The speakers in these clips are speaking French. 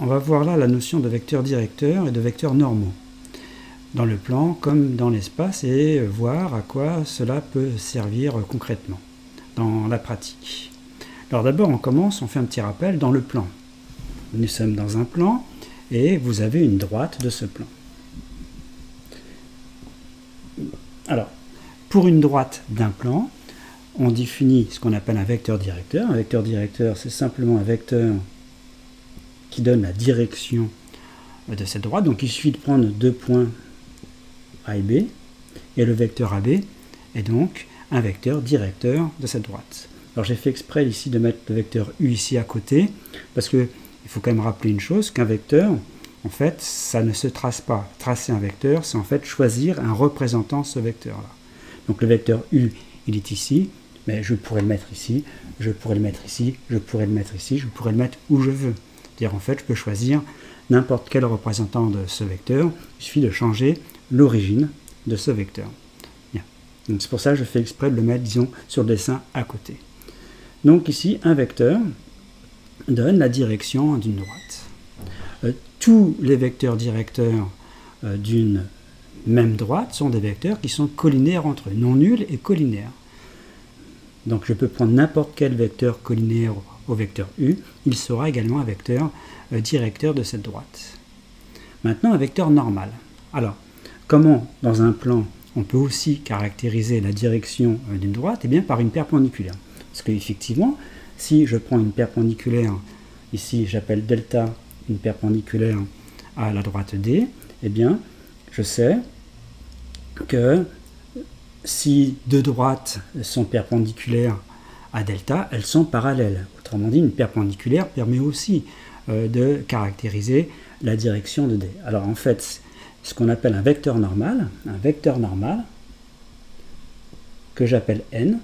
on va voir là la notion de vecteurs directeurs et de vecteurs normaux dans le plan comme dans l'espace et voir à quoi cela peut servir concrètement dans la pratique. Alors d'abord on commence, on fait un petit rappel dans le plan. Nous sommes dans un plan et vous avez une droite de ce plan. Alors, pour une droite d'un plan, on définit ce qu'on appelle un vecteur directeur. Un vecteur directeur, c'est simplement un vecteur qui donne la direction de cette droite. Donc il suffit de prendre deux points A et B, et le vecteur AB est donc un vecteur directeur de cette droite. Alors j'ai fait exprès ici de mettre le vecteur U ici à côté, parce qu'il faut quand même rappeler une chose, qu'un vecteur, en fait, ça ne se trace pas. Tracer un vecteur, c'est en fait choisir un représentant de ce vecteur-là. Donc le vecteur U, il est ici, mais je pourrais le mettre ici, je pourrais le mettre ici, je pourrais le mettre ici, je pourrais le mettre où je veux. C'est-à-dire en fait, je peux choisir n'importe quel représentant de ce vecteur, il suffit de changer l'origine de ce vecteur. Bien. Donc c'est pour ça que je fais exprès de le mettre, disons, sur le dessin à côté. Donc ici, un vecteur donne la direction d'une droite. Tous les vecteurs directeurs d'une même droite sont des vecteurs qui sont collinaires entre eux, non nuls et collinaires. Donc je peux prendre n'importe quel vecteur collinaire au vecteur U, il sera également un vecteur directeur de cette droite. Maintenant, un vecteur normal. Alors, comment dans un plan on peut aussi caractériser la direction d'une droite? Eh bien par une perpendiculaire. Parce qu'effectivement, si je prends une perpendiculaire, ici j'appelle delta une perpendiculaire à la droite D, eh bien je sais que si deux droites sont perpendiculaires à delta, elles sont parallèles. Autrement dit, une perpendiculaire permet aussi de caractériser la direction de D. Alors en fait, ce qu'on appelle un vecteur normal que j'appelle N,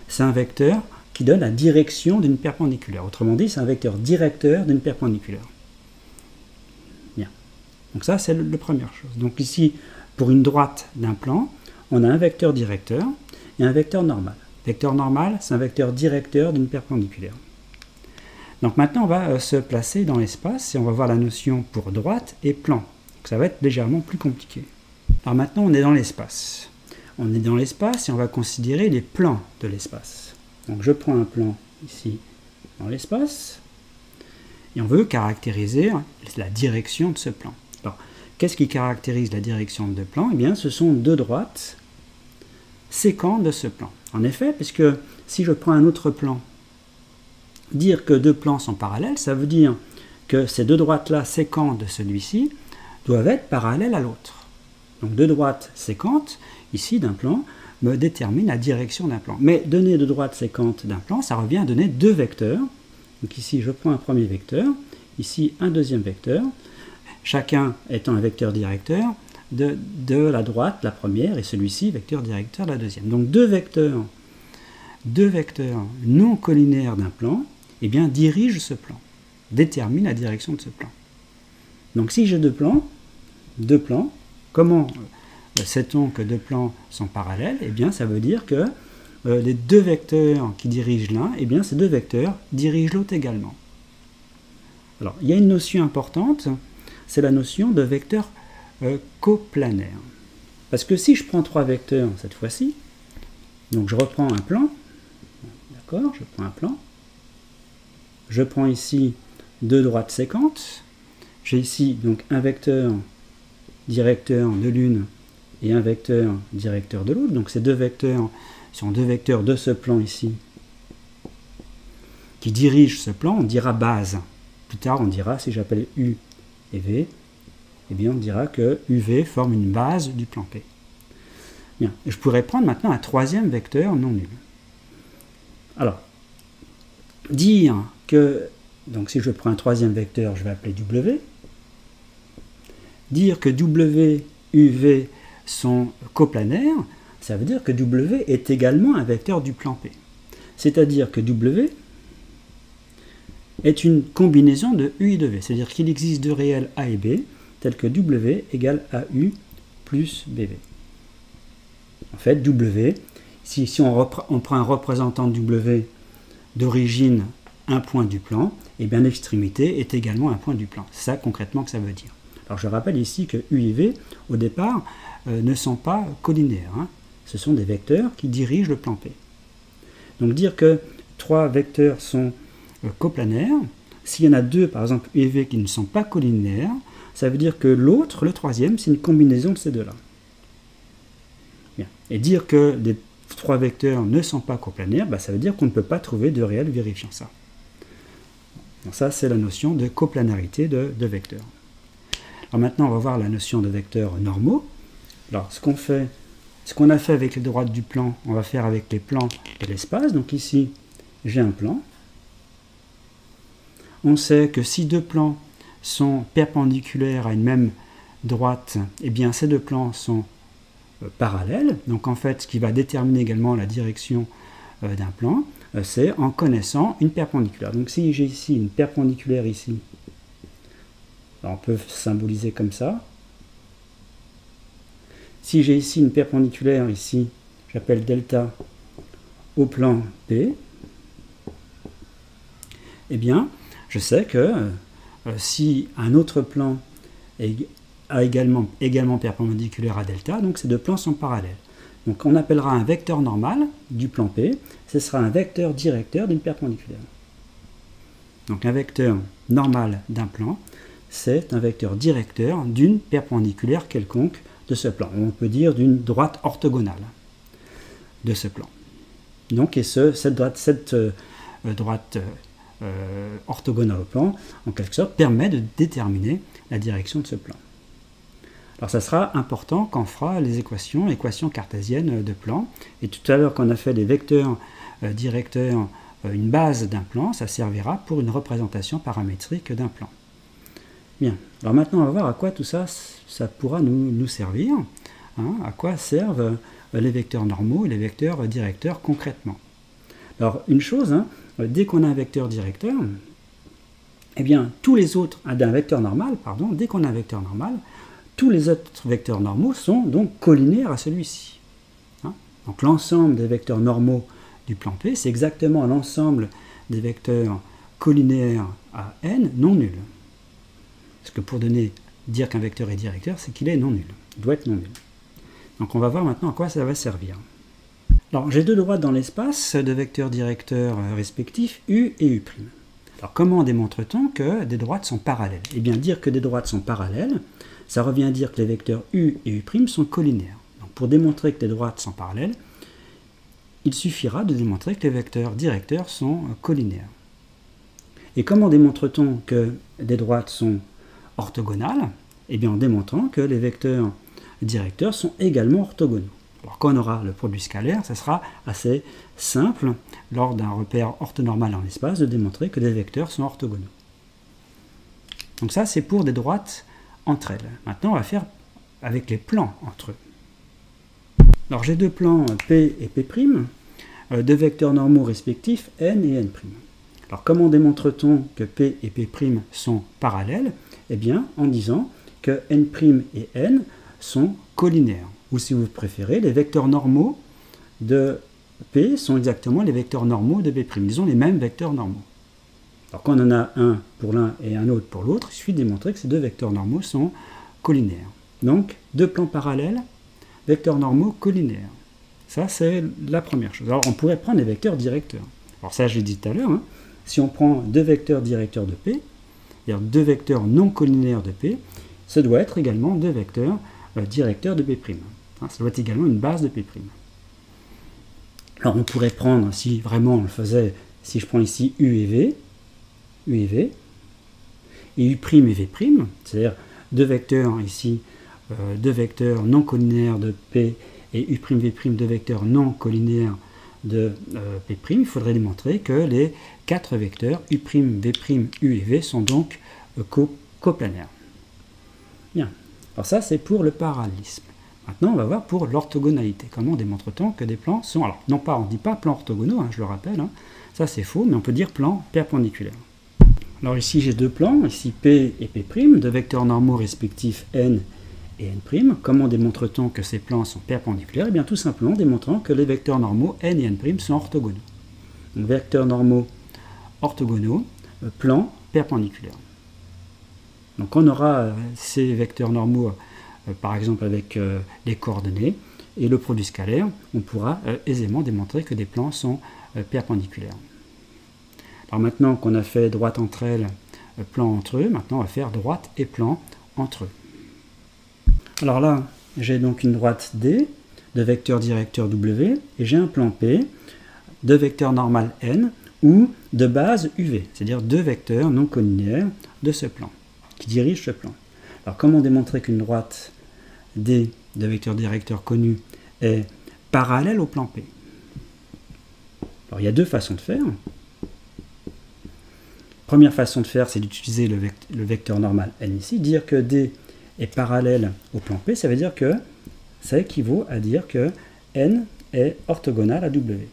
c'est un vecteur qui donne la direction d'une perpendiculaire. Autrement dit, c'est un vecteur directeur d'une perpendiculaire. Bien. Donc ça, c'est la première chose. Donc ici, pour une droite d'un plan, on a un vecteur directeur et un vecteur normal. Vecteur normal, c'est un vecteur directeur d'une perpendiculaire. Donc maintenant, on va se placer dans l'espace et on va voir la notion pour droite et plan. Donc ça va être légèrement plus compliqué. Alors maintenant, on est dans l'espace. On est dans l'espace et on va considérer les plans de l'espace. Donc je prends un plan ici dans l'espace et on veut caractériser la direction de ce plan. Alors, qu'est-ce qui caractérise la direction de plan? Eh bien, ce sont deux droites séquentes de ce plan. En effet, puisque si je prends un autre plan, dire que deux plans sont parallèles, ça veut dire que ces deux droites-là séquentes de celui-ci doivent être parallèles à l'autre. Donc deux droites séquentes, ici d'un plan, me déterminent la direction d'un plan. Mais donner deux droites séquentes d'un plan, ça revient à donner deux vecteurs. Donc ici, je prends un premier vecteur, ici un deuxième vecteur, chacun étant un vecteur directeur de la droite, la première, et celui-ci, vecteur directeur, la deuxième. Donc deux vecteurs non collinaires d'un plan, eh bien, dirigent ce plan, déterminent la direction de ce plan. Donc si j'ai deux plans, comment sait-on que deux plans sont parallèles? Eh bien, ça veut dire que les deux vecteurs qui dirigent l'un, eh bien, ces deux vecteurs dirigent l'autre également. Alors, il y a une notion importante, c'est la notion de vecteur coplanaire. Parce que si je prends trois vecteurs cette fois-ci, donc je reprends un plan, d'accord, je prends un plan, je prends ici deux droites séquentes, j'ai ici donc un vecteur directeur de l'une et un vecteur directeur de l'autre, donc ces deux vecteurs sont deux vecteurs de ce plan ici qui dirigent ce plan, on dira base. Plus tard on dira, si j'appelle U et V, eh bien on dira que UV forme une base du plan P. Bien, je pourrais prendre maintenant un troisième vecteur non nul. Alors, dire que, donc si je prends un troisième vecteur, je vais appeler W, dire que W, UV sont coplanaires, ça veut dire que W est également un vecteur du plan P. C'est-à-dire que W est une combinaison de U et de V. C'est-à-dire qu'il existe deux réels A et B, tels que W égale AU plus BV. En fait, W, si on prend un représentant de W d'origine un point du plan, et bien l'extrémité est également un point du plan. C'est ça concrètement que ça veut dire. Alors je rappelle ici que U et V, au départ, ne sont pas collinaires. Hein. Ce sont des vecteurs qui dirigent le plan P. Donc dire que 3 vecteurs sont coplanaires, s'il y en a 2, par exemple U et V, qui ne sont pas collinaires, ça veut dire que l'autre, le troisième, c'est une combinaison de ces deux-là. Et dire que les 3 vecteurs ne sont pas coplanaires, bah, ça veut dire qu'on ne peut pas trouver de réel vérifiant ça. Donc ça, c'est la notion de coplanarité de vecteurs. Alors maintenant, on va voir la notion de vecteurs normaux. Alors, ce qu'on a fait avec les droites du plan, on va faire avec les plans de l'espace. Donc ici, j'ai un plan. On sait que si 2 plans sont perpendiculaires à une même droite, eh bien ces 2 plans sont parallèles. Donc en fait, ce qui va déterminer également la direction d'un plan, c'est en connaissant une perpendiculaire. Donc si j'ai ici une perpendiculaire ici, alors on peut symboliser comme ça. Si j'ai ici une perpendiculaire ici, j'appelle delta au plan P, eh bien, je sais que si un autre plan est également perpendiculaire à delta, donc ces 2 plans sont parallèles. Donc on appellera un vecteur normal du plan P, ce sera un vecteur directeur d'une perpendiculaire. Donc un vecteur normal d'un plan, c'est un vecteur directeur d'une perpendiculaire quelconque de ce plan. On peut dire d'une droite orthogonale de ce plan. Donc cette droite orthogonale au plan, en quelque sorte, permet de déterminer la direction de ce plan. Alors ça sera important quand on fera les équations cartésiennes de plan. Et tout à l'heure, quand on a fait les vecteurs directeurs, une base d'un plan, ça servira pour une représentation paramétrique d'un plan. Bien, alors maintenant on va voir à quoi tout ça, ça pourra nous servir, hein, à quoi servent les vecteurs normaux et les vecteurs directeurs concrètement. Alors une chose, hein, dès qu'on a un vecteur directeur, eh bien tous les autres, d'un vecteur normal, pardon, dès qu'on a un vecteur normal, tous les autres vecteurs normaux sont donc collinaires à celui-ci. Hein. Donc l'ensemble des vecteurs normaux du plan P, c'est exactement l'ensemble des vecteurs collinaires à n non nuls. Parce que pour dire qu'un vecteur est directeur, c'est qu'il est non nul. Il doit être non nul. Donc on va voir maintenant à quoi ça va servir. Alors j'ai 2 droites dans l'espace de vecteurs directeurs respectifs U et U'. Alors comment démontre-t-on que des droites sont parallèles? Eh bien dire que des droites sont parallèles, ça revient à dire que les vecteurs U et U' sont collinaires. Donc pour démontrer que les droites sont parallèles, il suffira de démontrer que les vecteurs directeurs sont collinaires. Et comment démontre-t-on que des droites sont orthogonales? Eh bien en démontrant que les vecteurs directeurs sont également orthogonaux. Alors quand on aura le produit scalaire, ça sera assez simple, lors d'un repère orthonormal en espace, de démontrer que des vecteurs sont orthogonaux. Donc ça, c'est pour des droites entre elles. Maintenant, on va faire avec les plans entre eux. Alors j'ai 2 plans P et P', 2 vecteurs normaux respectifs n et n'. Alors comment démontre-t-on que P et P' sont parallèles? Eh bien en disant que n' et n sont collinaires. Ou si vous préférez, les vecteurs normaux de P sont exactement les vecteurs normaux de P'. Ils ont les mêmes vecteurs normaux. Alors quand on en a un pour l'un et un autre pour l'autre, il suffit de démontrer que ces 2 vecteurs normaux sont collinaires. Donc 2 plans parallèles, vecteurs normaux collinaires. Ça c'est la première chose. Alors on pourrait prendre les vecteurs directeurs. Alors ça je l'ai dit tout à l'heure, hein. Si on prend 2 vecteurs directeurs de P, c'est-à-dire 2 vecteurs non collinaires de P, ça doit être également 2 vecteurs directeurs de P'. Hein, ça doit être également une base de P'. Alors on pourrait prendre, si vraiment on le faisait, si je prends ici U et V, et U' et V', c'est-à-dire 2 vecteurs ici, 2 vecteurs non collinaires de P et U'V', 2 vecteurs non collinaires de P', il faudrait démontrer que les 4 vecteurs U', V', U et V sont donc coplanaires. Bien, alors ça c'est pour le parallélisme. Maintenant on va voir pour l'orthogonalité. Comment démontre-t-on que des plans sont... Alors non pas, on ne dit pas plans orthogonaux, hein, je le rappelle, hein, ça c'est faux, mais on peut dire plans perpendiculaires. Alors ici j'ai 2 plans, ici P et P', 2 vecteurs normaux respectifs n et n'. Comment démontre-t-on que ces plans sont perpendiculaires? Eh bien tout simplement en démontrant que les vecteurs normaux n et n' sont orthogonaux. Donc vecteurs normaux orthogonaux, plans, perpendiculaires. Donc on aura ces vecteurs normaux, par exemple avec les coordonnées, et le produit scalaire, on pourra aisément démontrer que des plans sont perpendiculaires. Alors maintenant qu'on a fait droite entre elles, plan entre eux, maintenant on va faire droite et plan entre eux. Alors là, j'ai donc une droite D, de vecteur directeur W, et j'ai un plan P, de vecteur normal N, ou de base UV, c'est-à-dire deux vecteurs non collinéaires de ce plan, qui dirigent ce plan. Alors comment démontrer qu'une droite D de vecteur directeur connu est parallèle au plan P? Alors il y a deux façons de faire. Première façon de faire, c'est d'utiliser le vecteur normal N ici, dire que D est parallèle au plan P, ça veut dire que ça équivaut à dire que N est orthogonal à W.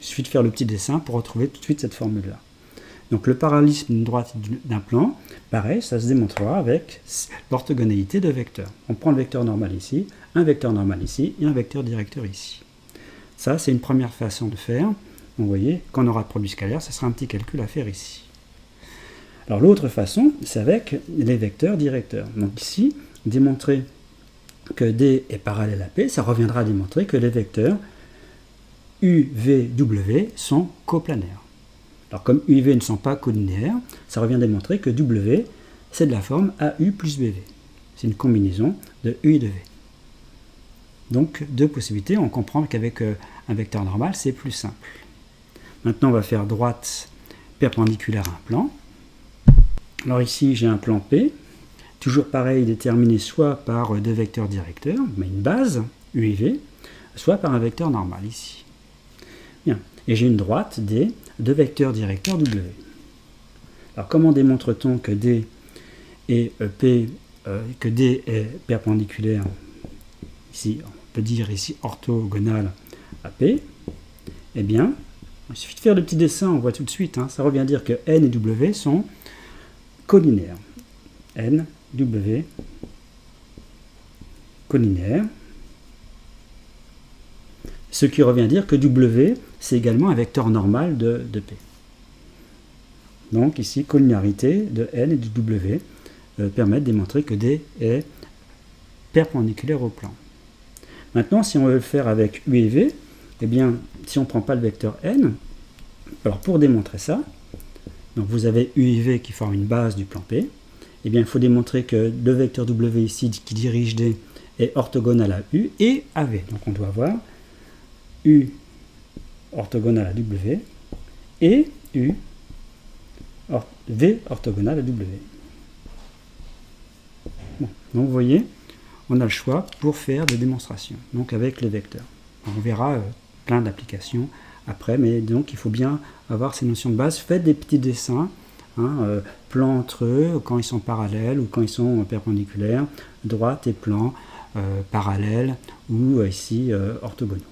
Il suffit de faire le petit dessin pour retrouver tout de suite cette formule-là. Donc le parallélisme d'une droite d'un plan, pareil, ça se démontrera avec l'orthogonalité de vecteurs. On prend le vecteur normal ici, un vecteur normal ici et un vecteur directeur ici. Ça, c'est une première façon de faire. Donc, vous voyez, quand on aura le produit scalaire, ça sera un petit calcul à faire ici. Alors l'autre façon, c'est avec les vecteurs directeurs. Donc ici, démontrer que D est parallèle à P, ça reviendra à démontrer que les vecteurs U, V, W sont coplanaires. Alors comme U et V ne sont pas collinéaires, ça revient à démontrer que W, c'est de la forme AU plus BV. C'est une combinaison de U et de V. Donc deux possibilités, on comprend qu'avec un vecteur normal, c'est plus simple. Maintenant, on va faire droite perpendiculaire à un plan. Alors ici, j'ai un plan P, toujours pareil, déterminé soit par deux vecteurs directeurs, mais une base, U et V, soit par un vecteur normal ici. Bien. Et j'ai une droite D de vecteurs directeurs W. Alors comment démontre-t-on que D est que D est perpendiculaire ici, on peut dire ici orthogonal à P? Eh bien, il suffit de faire le petit dessin, on voit tout de suite, ça revient à dire que N et W sont collinaires. N, W, collinaires. Ce qui revient à dire que W, c'est également un vecteur normal de P. Donc ici, collinarité de N et de W permet de démontrer que D est perpendiculaire au plan. Maintenant, si on veut le faire avec U et V, eh bien, si on ne prend pas le vecteur N, alors pour démontrer ça, donc vous avez U et V qui forment une base du plan P, eh bien, il faut démontrer que le vecteur W ici qui dirige D est orthogonal à U et à V. Donc on doit avoir U orthogonal à W et V orthogonal à W. Bon, donc vous voyez, on a le choix pour faire des démonstrations, donc avec les vecteurs. On verra plein d'applications après, mais donc il faut bien avoir ces notions de base. Faites des petits dessins, plans entre eux, quand ils sont parallèles ou quand ils sont perpendiculaires, droite et plan, parallèles ou ici orthogonaux.